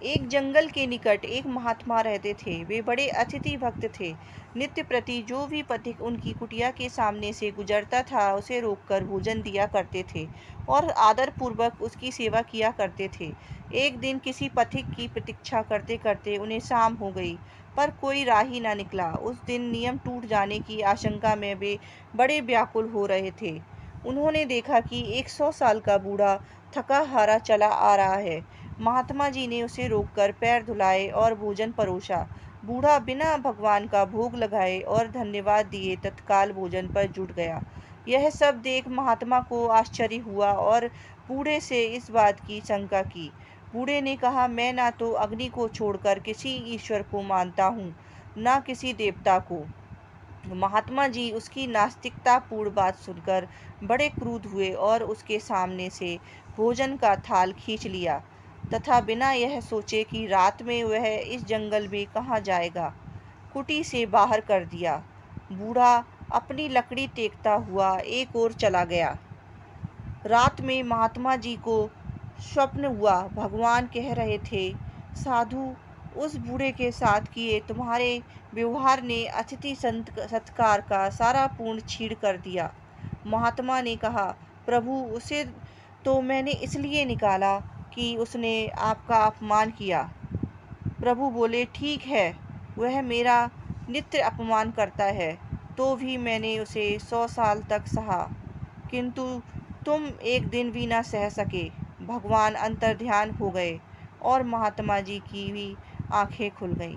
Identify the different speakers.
Speaker 1: एक जंगल के निकट एक महात्मा रहते थे। वे बड़े अतिथि भक्त थे। नित्य प्रति जो भी पथिक उनकी कुटिया के सामने से गुजरता था, उसे रोककर भोजन दिया करते थे और आदर पूर्वक उसकी सेवा किया करते थे। एक दिन किसी पथिक की प्रतीक्षा करते करते उन्हें शाम हो गई, पर कोई राही न निकला। उस दिन नियम टूट जाने की आशंका में वे बड़े व्याकुल हो रहे थे। उन्होंने देखा कि एक 100 साल का बूढ़ा थका हारा चला आ रहा है। महात्मा जी ने उसे रोककर पैर धुलाए और भोजन परोसा। बूढ़ा बिना भगवान का भोग लगाए और धन्यवाद दिए तत्काल भोजन पर जुट गया। यह सब देख महात्मा को आश्चर्य हुआ और बूढ़े से इस बात की शंका की। बूढ़े ने कहा, मैं ना तो अग्नि को छोड़कर किसी ईश्वर को मानता हूँ, ना किसी देवता को। महात्मा जी उसकी नास्तिकतापूर्ण बात सुनकर बड़े क्रुद्ध हुए और उसके सामने से भोजन का थाल खींच लिया तथा बिना यह सोचे कि रात में वह इस जंगल में कहाँ जाएगा, कुटी से बाहर कर दिया। बूढ़ा अपनी लकड़ी टेकता हुआ एक ओर चला गया। रात में महात्मा जी को स्वप्न हुआ। भगवान कह रहे थे, साधु, उस बूढ़े के साथ किए तुम्हारे व्यवहार ने अतिथि सत्कार का सारा पूर्ण छीड़ कर दिया। महात्मा ने कहा, प्रभु, उसे तो मैंने इसलिए निकाला कि उसने आपका अपमान किया। प्रभु बोले, ठीक है, वह मेरा नित्य अपमान करता है, तो भी मैंने उसे 100 साल तक सहा, किंतु तुम एक दिन भी न सह सके। भगवान अंतर्ध्यान हो गए और महात्मा जी की भी आंखें खुल गईं।